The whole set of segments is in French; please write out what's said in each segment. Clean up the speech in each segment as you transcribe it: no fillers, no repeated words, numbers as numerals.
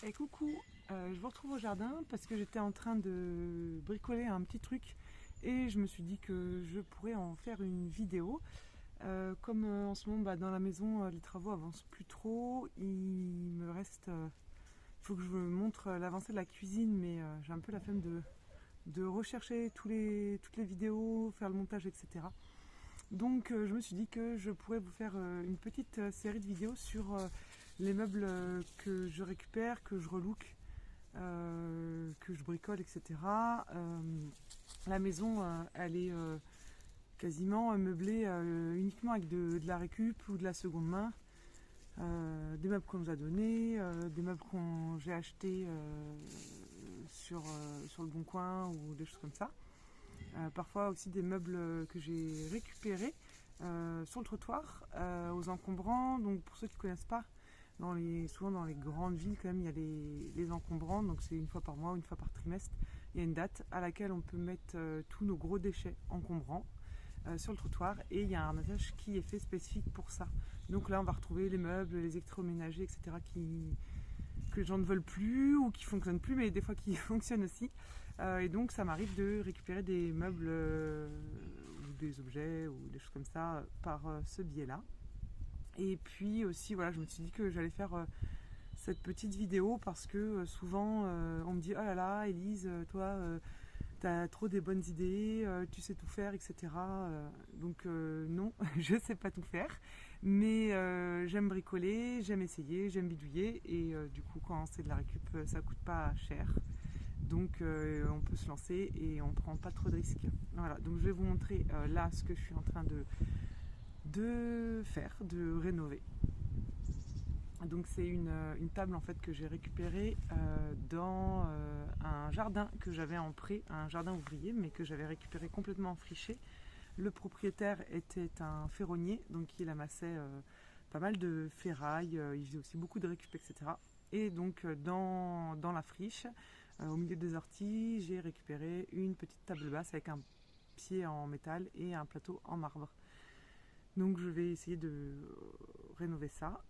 Et coucou, je vous retrouve au jardin parce que j'étais en train de bricoler un petit truc et je me suis dit que je pourrais en faire une vidéo. Comme en ce moment dans la maison les travaux avancent plus trop, il me reste, il faut que je vous montre l'avancée de la cuisine, mais j'ai un peu la flemme de rechercher toutes les vidéos, faire le montage, etc. Donc je me suis dit que je pourrais vous faire une petite série de vidéos sur les meubles que je récupère, que je relook, que je bricole, etc. La maison, elle est quasiment meublée uniquement avec de la récup ou de la seconde main. Des meubles qu'on nous a donnés, des meubles qu'on j'ai achetés sur le Bon Coin ou des choses comme ça. Parfois aussi des meubles que j'ai récupérés sur le trottoir, aux encombrants. Donc pour ceux qui ne connaissent pas, souvent dans les grandes villes quand même, il y a les encombrants, donc c'est une fois par mois, une fois par trimestre. Il y a une date à laquelle on peut mettre tous nos gros déchets encombrants sur le trottoir, et il y a un ramassage qui est fait spécifique pour ça. Donc là on va retrouver les meubles, les électroménagers, etc. que les gens ne veulent plus ou qui ne fonctionnent plus, mais des fois qui fonctionnent aussi. Et donc ça m'arrive de récupérer des meubles ou des objets ou des choses comme ça par ce biais-là. Et puis aussi, voilà, je me suis dit que j'allais faire cette petite vidéo parce que souvent on me dit: oh là là, Élise, toi, t'as trop des bonnes idées, tu sais tout faire, etc. Donc non, je sais pas tout faire, mais j'aime bricoler, j'aime essayer, j'aime bidouiller, et du coup, quand c'est de la récup, ça coûte pas cher. Donc on peut se lancer et on prend pas trop de risques. Voilà, donc je vais vous montrer là ce que je suis en train de faire, de rénover. Donc c'est une table en fait que j'ai récupérée dans un jardin que j'avais en prêt, un jardin ouvrier, mais que j'avais récupéré complètement friché. Le propriétaire était un ferronnier, donc il amassait pas mal de ferraille, il faisait aussi beaucoup de récup, etc. Et donc dans la friche, au milieu des orties, j'ai récupéré une petite table basse avec un pied en métal et un plateau en marbre. Donc je vais essayer de rénover ça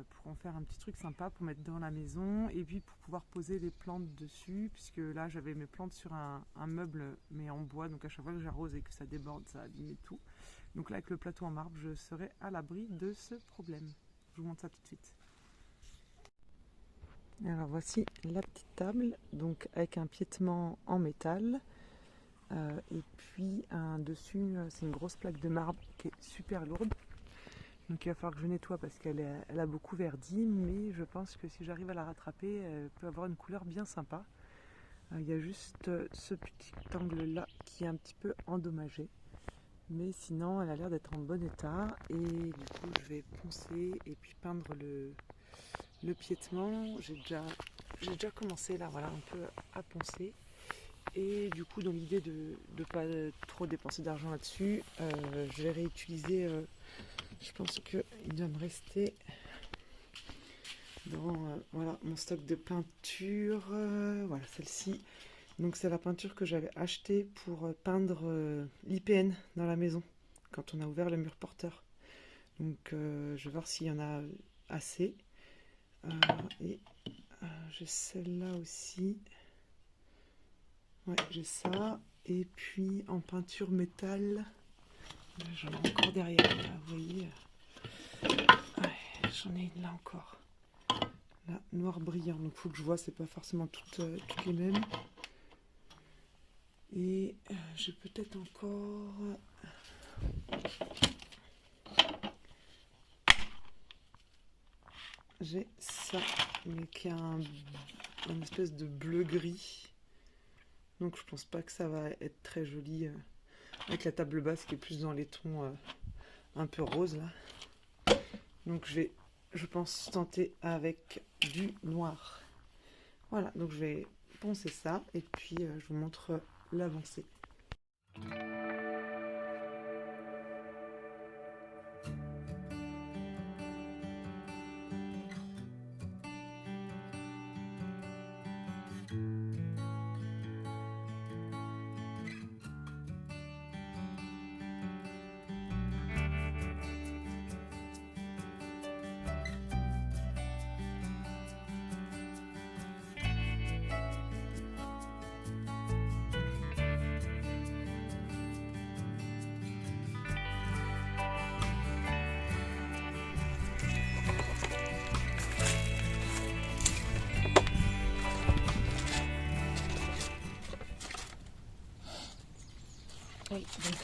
pour en faire un petit truc sympa pour mettre dans la maison, et puis pour pouvoir poser les plantes dessus, puisque là j'avais mes plantes sur un meuble mais en bois, donc à chaque fois que j'arrose et que ça déborde, ça abîme tout. Donc là avec le plateau en marbre, je serai à l'abri de ce problème. Je vous montre ça tout de suite. Alors voici la petite table, donc avec un piétement en métal. Et puis dessus, c'est une grosse plaque de marbre qui est super lourde. Donc il va falloir que je nettoie parce qu'elle a beaucoup verdi, mais je pense que si j'arrive à la rattraper, elle peut avoir une couleur bien sympa. Il y a juste ce petit angle là qui est un petit peu endommagé. Mais sinon, elle a l'air d'être en bon état. Et du coup, je vais poncer et puis peindre le piétement. J'ai déjà commencé là, voilà, un peu à poncer. Et du coup, dans l'idée de ne pas trop dépenser d'argent là-dessus, je vais réutiliser, je pense qu'il doit me rester dans voilà, mon stock de peinture, voilà celle-ci. Donc c'est la peinture que j'avais achetée pour peindre l'IPN dans la maison, quand on a ouvert le mur porteur. Donc je vais voir s'il y en a assez. Et j'ai celle-là aussi. Ouais, j'ai ça. Et puis en peinture métal, j'en ai encore derrière, là, vous voyez. Ouais, j'en ai une là encore. Là, noir brillant. Donc il faut que je vois, c'est pas forcément toutes les mêmes. Et j'ai peut-être encore... J'ai ça, mais qui a une espèce de bleu-gris. Donc je pense pas que ça va être très joli avec la table basse qui est plus dans les tons un peu roses là. Donc je pense tenter avec du noir. Voilà, donc je vais poncer ça et puis je vous montre l'avancée.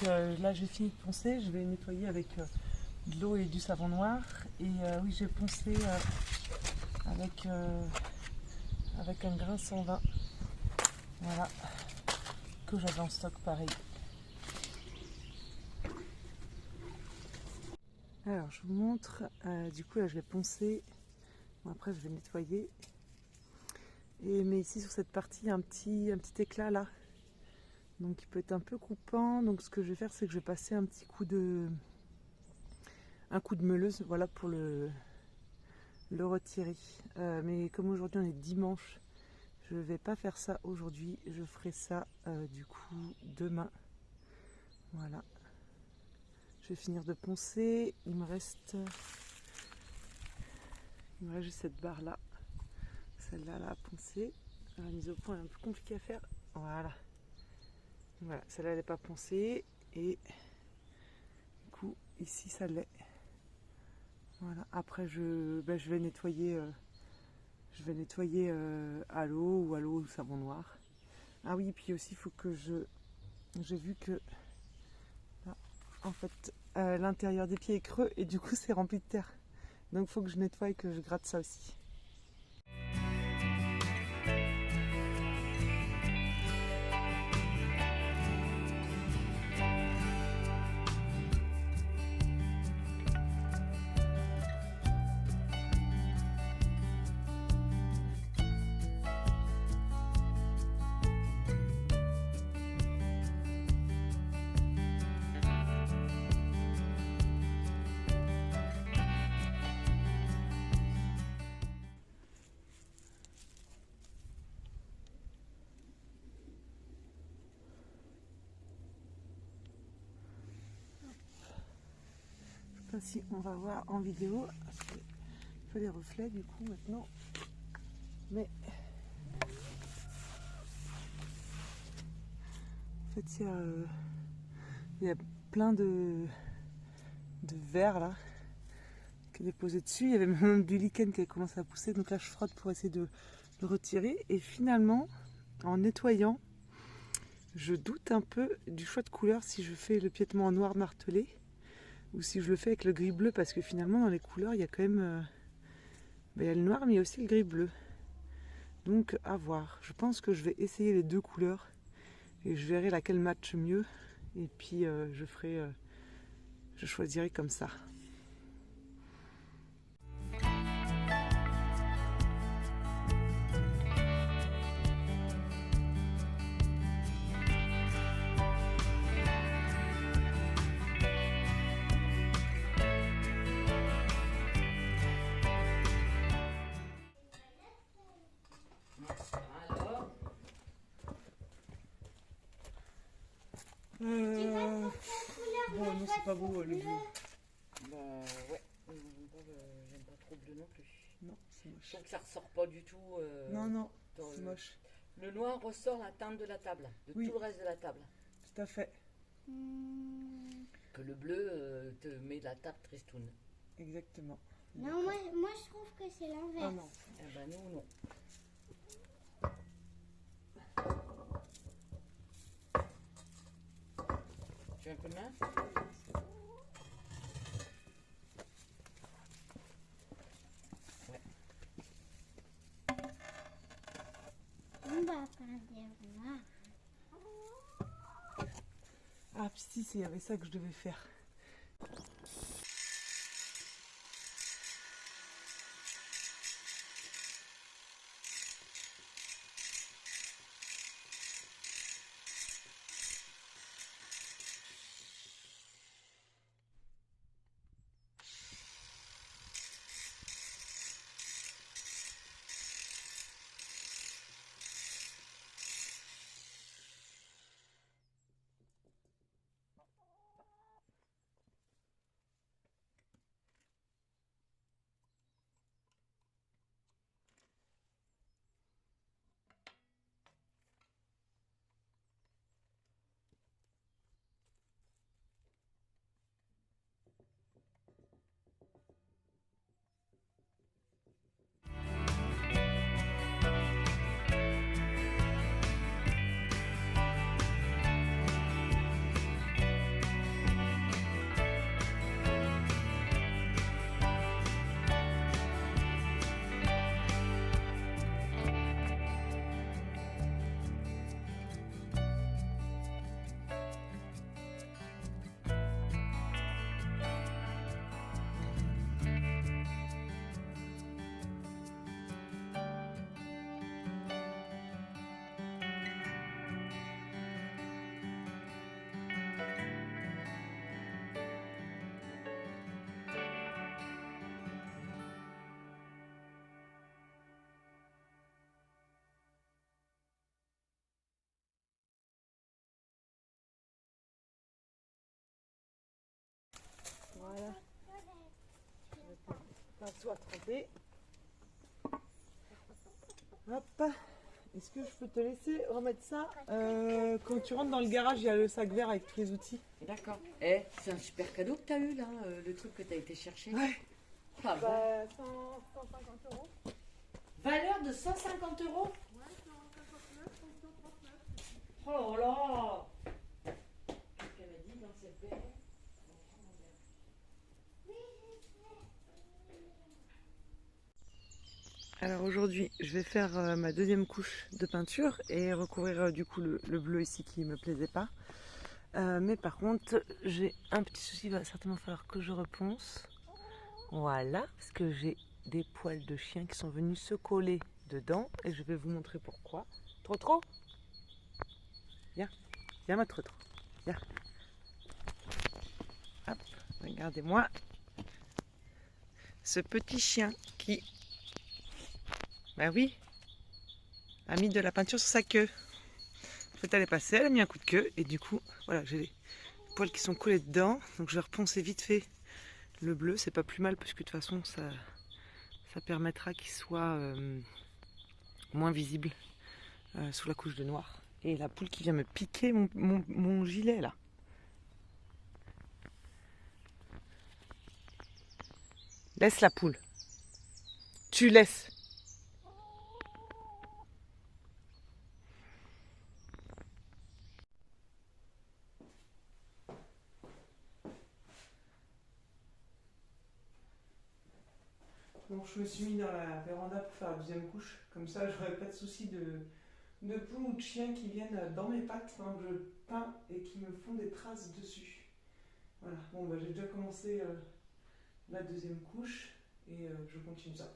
là j'ai fini de poncer, je vais nettoyer avec de l'eau et du savon noir. Et oui, j'ai poncé avec un grain 120. Voilà, que j'avais en stock pareil. Alors je vous montre, du coup là je vais poncer, bon, après je vais nettoyer. Mais ici sur cette partie il y a un petit éclat là, donc il peut être un peu coupant. Donc ce que je vais faire, c'est que je vais passer un coup de meuleuse, voilà, pour le retirer. Mais comme aujourd'hui on est dimanche, je vais pas faire ça aujourd'hui, je ferai ça du coup demain. Voilà, je vais finir de poncer. Il me reste juste cette barre là, celle-là là à poncer. La mise au point est un peu compliquée à faire. Voilà, celle-là elle n'est pas poncée, et du coup ici ça l'est. Voilà, après je vais nettoyer à l'eau ou savon noir. Ah oui, puis aussi il faut que j'ai vu que là, en fait l'intérieur des pieds est creux et du coup c'est rempli de terre. Donc il faut que je nettoie et que je gratte ça aussi. Je sais pas si on va voir en vidéo, parce que je fais les reflets du coup maintenant. Mais en fait il y a plein de verre là qui est déposé dessus. Il y avait même du lichen qui a commencé à pousser, donc là je frotte pour essayer de le retirer. Et finalement, en nettoyant, je doute un peu du choix de couleur, si je fais le piétement en noir martelé ou si je le fais avec le gris bleu, parce que finalement dans les couleurs il y a quand même il y a le noir mais il y a aussi le gris bleu. Donc à voir. Je pense que je vais essayer les deux couleurs et je verrai laquelle matche mieux, et puis je choisirai comme ça. Bon, non, c'est pas beau le bleu. Bah ouais, j'aime pas trop le bleu non plus. Non, c'est moche. Je trouve que ça ressort pas du tout. Non, c'est moche. Le noir ressort la teinte de la table, de Oui. tout le reste de la table. Tout à fait. Que le bleu te met la table tristoune. Exactement. Non, moi je trouve que c'est l'inverse. Ah non. Eh ben nous, non. Tu veux un coup de main? Ouais. On va faire des noirs. Ah, puis si, il y avait ça que je devais faire. Voilà. Pinceau à tremper. Hop. Est-ce que je peux te laisser remettre ça quand tu rentres dans le garage, il y a le sac vert avec tous les outils. D'accord. C'est un super cadeau que tu as eu là, le truc que tu as été chercher. Ouais. Ah, bon. 150 euros. Valeur de 150 euros. Ouais, 159, 139. Oh là. Qu'est-ce qu'elle a dit dans cette belle? Alors aujourd'hui, je vais faire ma deuxième couche de peinture et recouvrir du coup le bleu ici qui me plaisait pas. Mais par contre, j'ai un petit souci, il va certainement falloir que je reponce. Voilà, parce que j'ai des poils de chien qui sont venus se coller dedans et je vais vous montrer pourquoi. Trop. Viens ma trop. Viens. Hop, regardez-moi. Ce petit chien qui... Bah oui, a mis de la peinture sur sa queue. En fait, elle est passée, elle a mis un coup de queue et du coup, voilà, j'ai les poils qui sont collés dedans. Donc je vais reponcer vite fait le bleu, c'est pas plus mal parce que de toute façon, ça permettra qu'il soit moins visible sous la couche de noir. Et la poule qui vient me piquer mon gilet là. Laisse la poule. Tu laisses. Donc je me suis mis dans la véranda pour faire la deuxième couche. Comme ça, j'aurais pas de souci de poules ou de chiens qui viennent dans mes pattes pendant que je peins et qui me font des traces dessus. Voilà, bon bah j'ai déjà commencé la deuxième couche et je continue ça.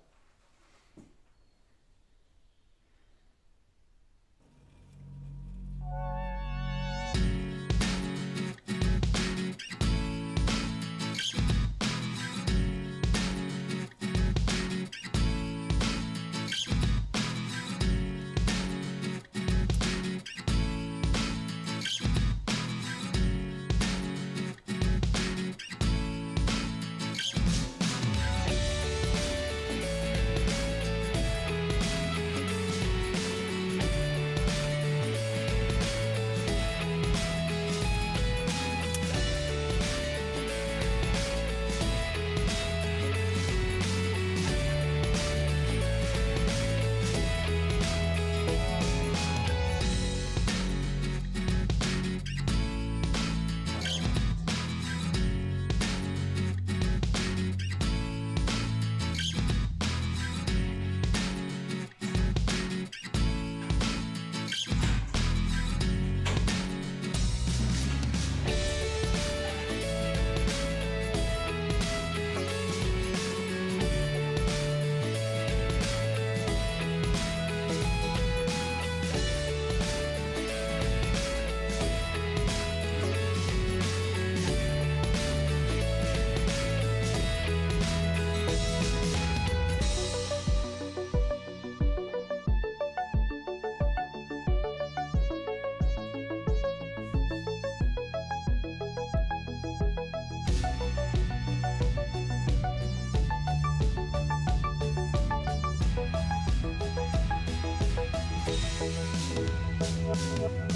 Thank you.